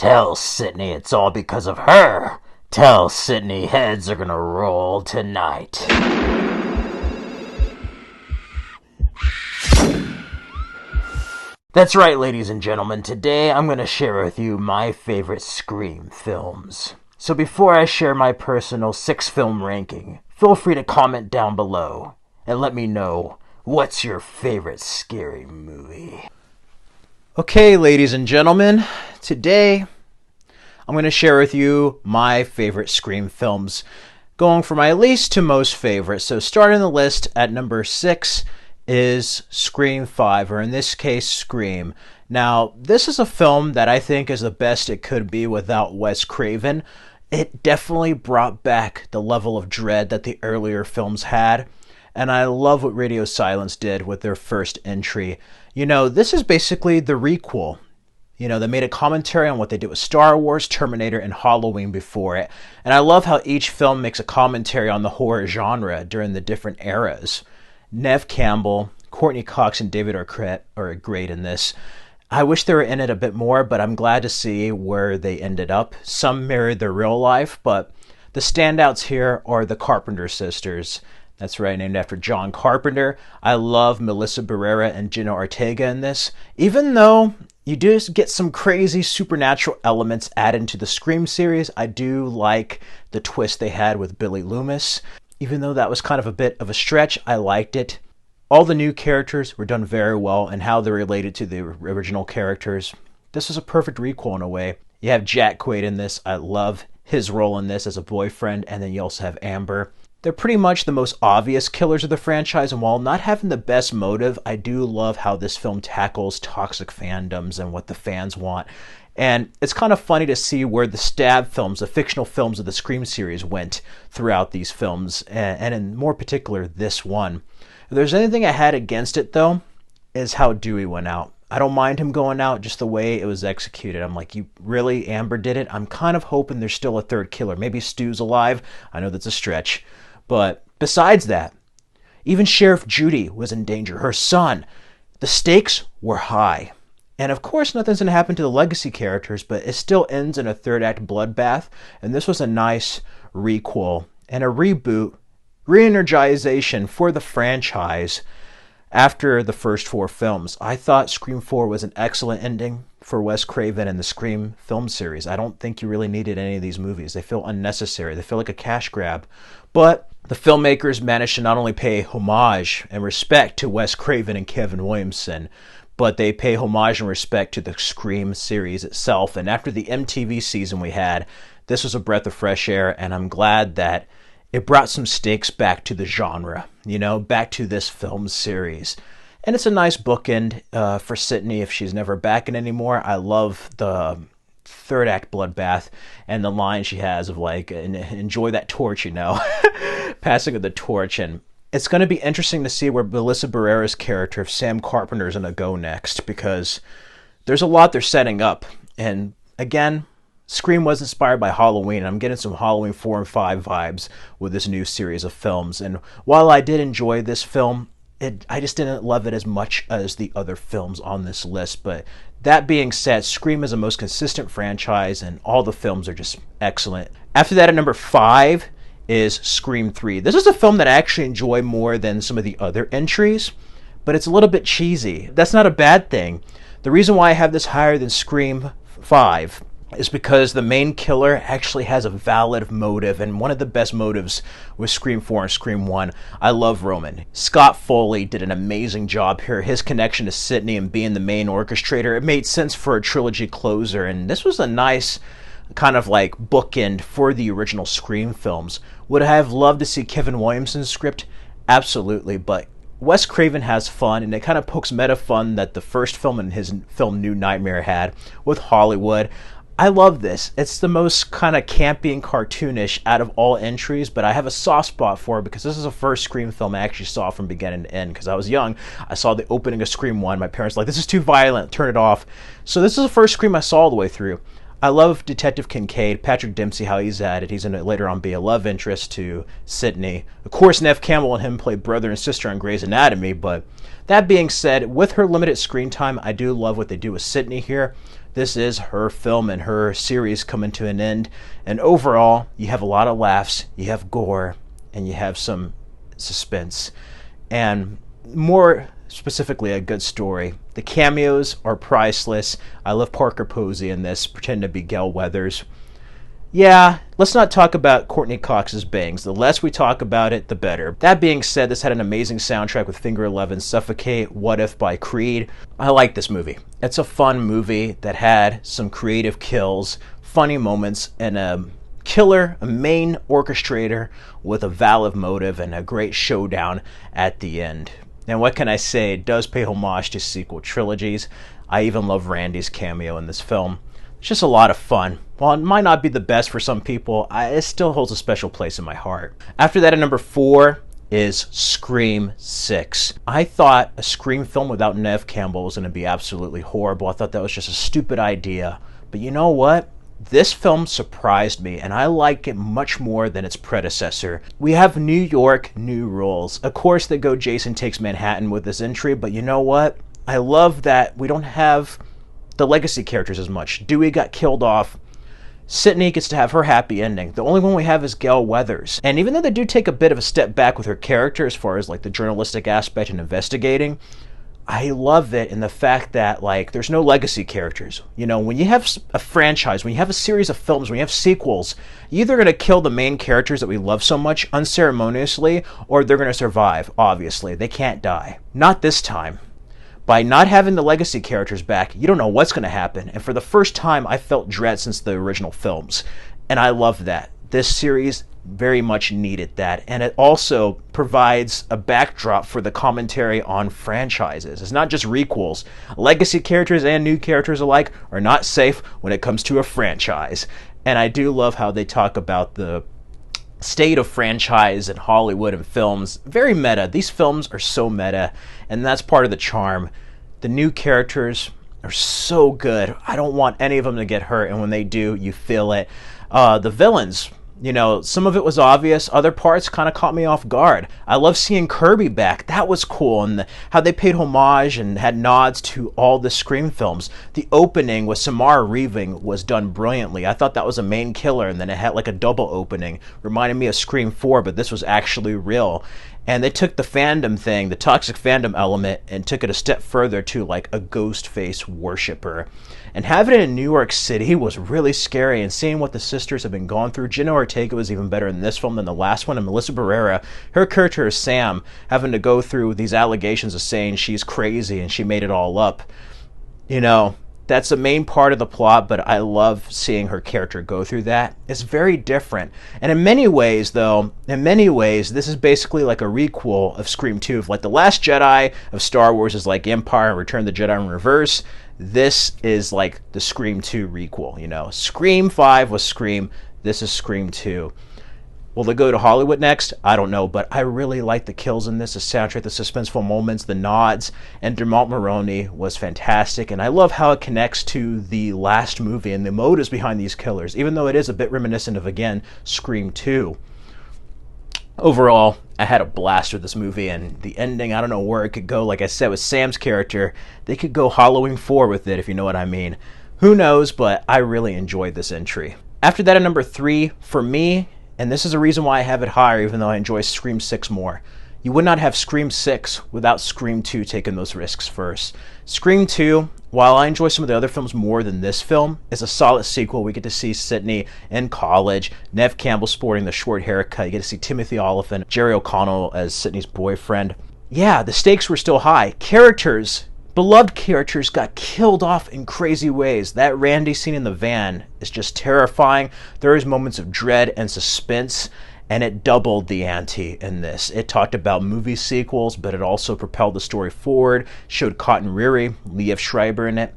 Tell Sydney it's all because of her. Tell Sydney heads are gonna roll tonight. That's right, ladies and gentlemen. Today I'm going to share with you my favorite Scream films. So before I share my personal 6-film ranking, feel free to comment down below and let me know what's your favorite scary movie. Okay, ladies and gentlemen, today I'm going to share with you my favorite Scream films, going from my least to most favorite. So starting the list at number 6 is Scream 5, or in this case, Scream. Now, this is a film that I think is the best it could be without Wes Craven. It definitely brought back the level of dread that the earlier films had, and I love what Radio Silence did with their first entry. You know, this is basically the requel. You know, they made a commentary on what they did with Star Wars, Terminator, and Halloween before it. And I love how each film makes a commentary on the horror genre during the different eras. Neve Campbell, Courtney Cox, and David Arquette are great in this. I wish they were in it a bit more, but I'm glad to see where they ended up. Some mirrored their real life, but the standouts here are the Carpenter sisters. That's right, named after John Carpenter. I love Melissa Barrera and Jenna Ortega in this. Even though you do get some crazy supernatural elements added to the Scream series, I do like the twist they had with Billy Loomis. Even though that was kind of a bit of a stretch, I liked it. All the new characters were done very well, and how they're related to the original characters. This is a perfect requel in a way. You have Jack Quaid in this. I love his role in this as a boyfriend, and then you also have Amber. They're pretty much the most obvious killers of the franchise, and while not having the best motive, I do love how this film tackles toxic fandoms and what the fans want. And it's kind of funny to see where the stab films, the fictional films of the Scream series went throughout these films, and in more particular, this one. If there's anything I had against it, though, is how Dewey went out. I don't mind him going out, just the way it was executed. I'm like, you really, Amber did it? I'm kind of hoping there's still a third killer. Maybe Stu's alive. I know that's a stretch. But besides that, even Sheriff Judy was in danger. Her son. The stakes were high. And of course, nothing's going to happen to the legacy characters, but it still ends in a third-act bloodbath. And this was a nice requel and a reboot, re-energization for the franchise after the first 4 films. I thought Scream 4 was an excellent ending for Wes Craven and the Scream film series. I don't think you really needed any of these movies. They feel unnecessary. They feel like a cash grab. But the filmmakers managed to not only pay homage and respect to Wes Craven and Kevin Williamson, but they pay homage and respect to the Scream series itself. And after the MTV season we had, this was a breath of fresh air, and I'm glad that it brought some stakes back to the genre, you know, back to this film series. And it's a nice bookend for Sydney if she's never back in anymore. I love the third act bloodbath and the line she has of like, enjoy that torch, you know, passing of the torch. And it's going to be interesting to see where Melissa Barrera's character of Sam Carpenter is going to go next, because there's a lot they're setting up. And again, Scream was inspired by Halloween, and I'm getting some Halloween 4 and 5 vibes with this new series of films. And while I did enjoy this film, I just didn't love it as much as the other films on this list. But that being said, Scream is the most consistent franchise, and all the films are just excellent. After that, at number 5 is Scream 3. This is a film that I actually enjoy more than some of the other entries, but it's a little bit cheesy. That's not a bad thing. The reason why I have this higher than Scream 5 is because the main killer actually has a valid motive, and one of the best motives was Scream 4 and Scream 1. I love Roman. Scott Foley did an amazing job here. His connection to Sydney and being the main orchestrator, it made sense for a trilogy closer, and this was a nice kind of like bookend for the original Scream films. Would I have loved to see Kevin Williamson's script? Absolutely, but Wes Craven has fun, and it kind of pokes meta fun that the first film in his film New Nightmare had with Hollywood. I love this. It's the most kind of campy and cartoonish out of all entries, but I have a soft spot for it because this is the first Scream film I actually saw from beginning to end. Because I was young, I saw the opening of Scream 1. My parents were like, this is too violent, turn it off. So this is the first Scream I saw all the way through. I love Detective Kincaid, Patrick Dempsey, how he's added. He's going to later on be a love interest to Sydney. Of course, Neve Campbell and him play brother and sister on Grey's Anatomy, but that being said, with her limited screen time, I do love what they do with Sydney here. This is her film and her series coming to an end. And overall, you have a lot of laughs, you have gore, and you have some suspense. And more specifically, a good story. The cameos are priceless. I love Parker Posey in this, pretending to be Gale Weathers. Yeah, let's not talk about Courtney Cox's bangs. The less we talk about it, the better. That being said, this had an amazing soundtrack with Finger Eleven, Suffocate, What If by Creed. I like this movie. It's a fun movie that had some creative kills, funny moments, and a killer, a main orchestrator with a valid motive and a great showdown at the end. And what can I say? It does pay homage to sequel trilogies. I even love Randy's cameo in this film. It's just a lot of fun. While it might not be the best for some people, it still holds a special place in my heart. After that, at number 4 is Scream 6. I thought a Scream film without Neve Campbell was going to be absolutely horrible. I thought that was just a stupid idea. But you know what? This film surprised me, and I like it much more than its predecessor. We have New York, new rules. Of course, they go Jason Takes Manhattan with this entry, but you know what? I love that we don't have the legacy characters as much. Dewey got killed off. Sydney gets to have her happy ending. The only one we have is Gale Weathers. And even though they do take a bit of a step back with her character as far as like the journalistic aspect and investigating, I love it in the fact that like there's no legacy characters. You know, when you have a franchise, when you have a series of films, when you have sequels, you're either going to kill the main characters that we love so much unceremoniously, or they're going to survive, obviously. They can't die. Not this time. By not having the legacy characters back, you don't know what's going to happen. And for the first time, I felt dread since the original films. And I love that. This series very much needed that. And it also provides a backdrop for the commentary on franchises. It's not just requels. Legacy characters and new characters alike are not safe when it comes to a franchise. And I do love how they talk about the state of franchise in Hollywood and films. Very meta. These films are so meta, and that's part of the charm. The new characters are so good. I don't want any of them to get hurt, and when they do, you feel it. The villains, you know, some of it was obvious. Other parts kind of caught me off guard. I love seeing Kirby back. That was cool. And how they paid homage and had nods to all the Scream films. The opening with Samara Weaving was done brilliantly. I thought that was a main killer, and then it had like a double opening. Reminded me of Scream 4, but this was actually real. And they took the fandom thing, the toxic fandom element, and took it a step further to like a ghost face worshiper. And having it in New York City was really scary, and seeing what the sisters have been going through. Jenna Ortega was even better in this film than the last one, and Melissa Barrera, her character is Sam, having to go through these allegations of saying she's crazy and she made it all up. You know, that's the main part of the plot, but I love seeing her character go through that. It's very different. And in many ways, this is basically like a requel of Scream 2. Like The Last Jedi of Star Wars is like Empire and Return of the Jedi in reverse. This is like the Scream 2 requel, you know. Scream 5 was Scream. This is Scream 2. Will they go to Hollywood next? I don't know, but I really like the kills in this, the soundtrack, the suspenseful moments, the nods, and Dermot Mulroney was fantastic, and I love how it connects to the last movie and the motives behind these killers, even though it is a bit reminiscent of, again, Scream 2. Overall, I had a blast with this movie, and the ending, I don't know where it could go. Like I said, with Sam's character, they could go Halloween 4 with it, if you know what I mean. Who knows, but I really enjoyed this entry. After that, at number 3, for me, and this is the reason why I have it higher, even though I enjoy Scream 6 more. You would not have Scream 6 without Scream 2 taking those risks first. Scream 2, while I enjoy some of the other films more than this film, is a solid sequel. We get to see Sydney in college, Neve Campbell sporting the short haircut. You get to see Timothy Olyphant, Jerry O'Connell as Sydney's boyfriend. Yeah, the stakes were still high. Beloved characters got killed off in crazy ways. That Randy scene in the van is just terrifying. There is moments of dread and suspense, and it doubled the ante in this. It talked about movie sequels, but it also propelled the story forward, showed Cotton Reary, Liev Schreiber in it,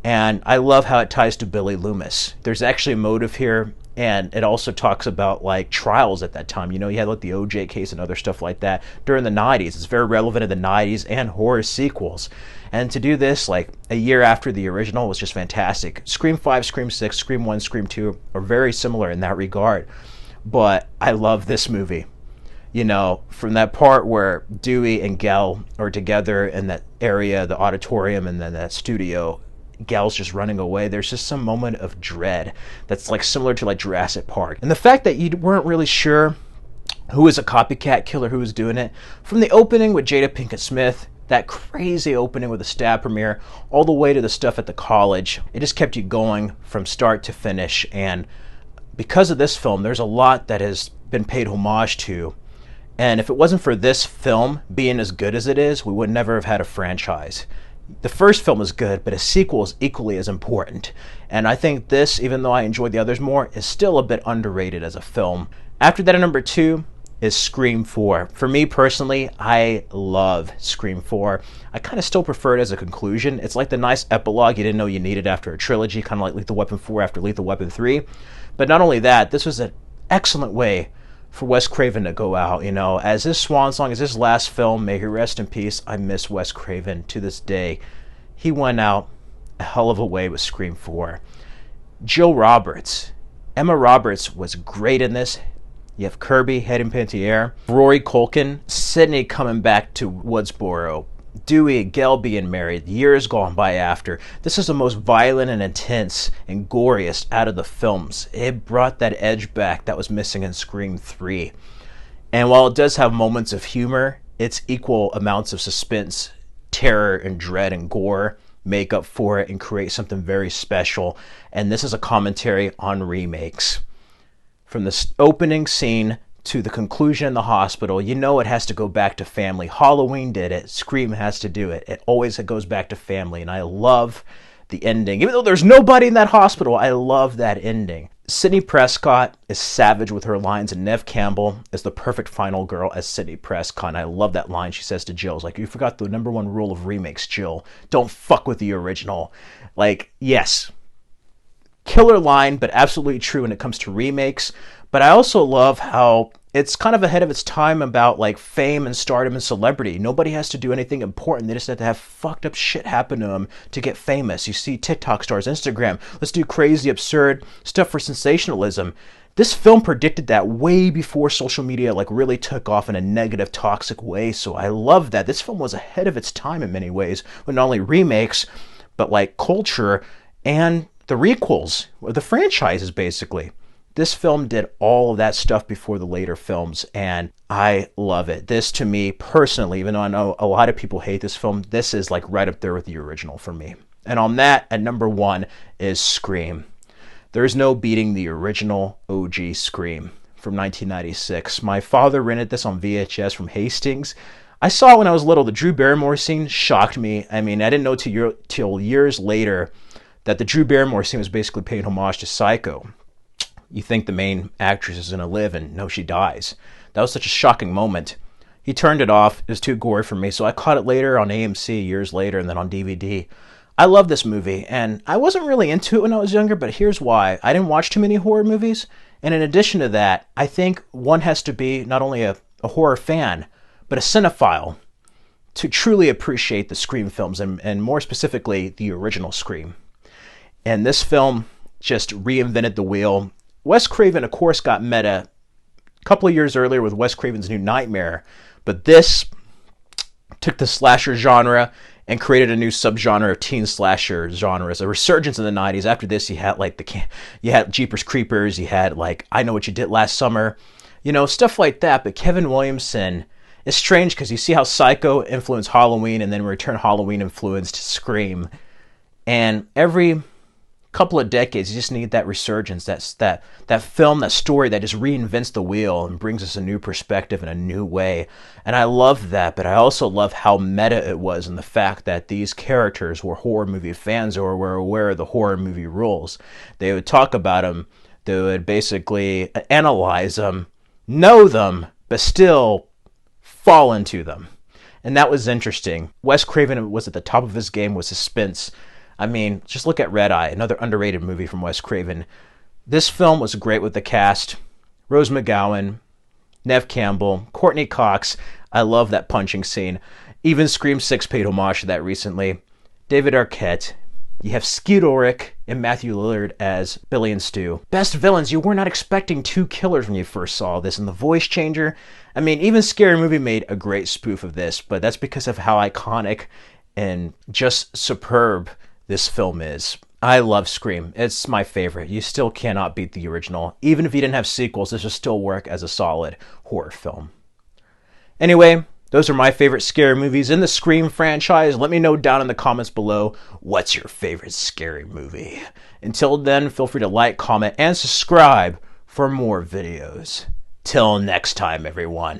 and I love how it ties to Billy Loomis. There's actually a motive here, and it also talks about like trials at that time. You know, you had like the OJ case and other stuff like that during the 90s. It's very relevant in the 90s and horror sequels. And to do this like a year after the original was just fantastic. Scream 5, Scream 6, Scream 1, Scream 2 are very similar in that regard. But I love this movie. You know, from that part where Dewey and Gale are together in that area, the auditorium, and then that studio, gal's just running away, there's just some moment of dread that's like similar to like Jurassic Park. And the fact that you weren't really sure who was a copycat killer, who was doing it, from the opening with Jada Pinkett Smith, that crazy opening with the stab premiere, all the way to the stuff at the college, it just kept you going from start to finish. And because of this film, there's a lot that has been paid homage to. And if it wasn't for this film being as good as it is, we would never have had a franchise. The first film is good, but a sequel is equally as important. And I think this, even though I enjoyed the others more, is still a bit underrated as a film. After that, at number 2 is Scream 4. For me personally, I love Scream 4. I kind of still prefer it as a conclusion. It's like the nice epilogue you didn't know you needed after a trilogy, kind of like Lethal Weapon 4 after Lethal Weapon 3. But not only that, this was an excellent way for Wes Craven to go out, as his swan song, as his last film. May he rest in peace. I miss Wes Craven to this day. He went out a hell of a way with Scream 4. Jill Roberts. Emma Roberts was great in this. You have Kirby, Hayden Panettiere, Rory Culkin, Sydney coming back to Woodsboro, Dewey and Gail being married, years gone by after. This is the most violent and intense and goriest out of the films. It brought that edge back that was missing in Scream 3. And while it does have moments of humor, its equal amounts of suspense, terror, and dread and gore make up for it and create something very special. And this is a commentary on remakes. From the opening scene to the conclusion in the hospital, it has to go back to family. Halloween did it. Scream has to do it. It always goes back to family. And I love the ending. Even though there's nobody in that hospital, I love that ending. Sidney Prescott is savage with her lines, and Neve Campbell is the perfect final girl as Sidney Prescott. And I love that line she says to Jill. It's like, you forgot the number one rule of remakes, Jill. Don't fuck with the original. Yes. Killer line, but absolutely true when it comes to remakes. But I also love how it's kind of ahead of its time about fame and stardom and celebrity. Nobody has to do anything important. They just have to have fucked up shit happen to them to get famous. You see TikTok stars, Instagram. Let's do crazy, absurd stuff for sensationalism. This film predicted that way before social media really took off in a negative, toxic way. So I love that. This film was ahead of its time in many ways, with not only remakes, but culture and the requels, or the franchises basically. This film did all of that stuff before the later films, and I love it. This, to me, personally, even though I know a lot of people hate this film, this is right up there with the original for me. And on that, at number 1 is Scream. There's no beating the original OG Scream from 1996. My father rented this on VHS from Hastings. I saw it when I was little. The Drew Barrymore scene shocked me. I didn't know till years later that the Drew Barrymore scene was basically paying homage to Psycho. You think the main actress is going to live, and no, she dies. That was such a shocking moment. He turned it off. It was too gory for me, so I caught it later on AMC years later, and then on DVD. I love this movie, and I wasn't really into it when I was younger, but here's why. I didn't watch too many horror movies, and in addition to that, I think one has to be not only a horror fan, but a cinephile to truly appreciate the Scream films, and more specifically, the original Scream. And this film just reinvented the wheel. Wes Craven, of course, got meta a couple of years earlier with Wes Craven's New Nightmare, but this took the slasher genre and created a new subgenre of teen slasher genres, a resurgence in the 90s. After this, you had you had Jeepers Creepers, you had I Know What You Did Last Summer, stuff like that. But Kevin Williamson is strange because you see how Psycho influenced Halloween, and then Return Halloween influenced Scream, and every couple of decades, you just need that resurgence, that film, that story that just reinvents the wheel and brings us a new perspective in a new way. And I love that, but I also love how meta it was, and the fact that these characters were horror movie fans or were aware of the horror movie rules. They would talk about them, they would basically analyze them, know them, but still fall into them. And that was interesting. Wes Craven was at the top of his game with suspense. Just look at Red Eye, another underrated movie from Wes Craven. This film was great with the cast. Rose McGowan, Neve Campbell, Courtney Cox. I love that punching scene. Even Scream 6 paid homage to that recently. David Arquette. You have Skeet Ulrich and Matthew Lillard as Billy and Stu. Best villains. You were not expecting two killers when you first saw this. And the voice changer. Even Scary Movie made a great spoof of this, but that's because of how iconic and just superb this film is. I love Scream. It's my favorite. You still cannot beat the original. Even if you didn't have sequels, this will still work as a solid horror film. Anyway, those are my favorite scary movies in the Scream franchise. Let me know down in the comments below, what's your favorite scary movie? Until then, feel free to like, comment, and subscribe for more videos. Till next time, everyone.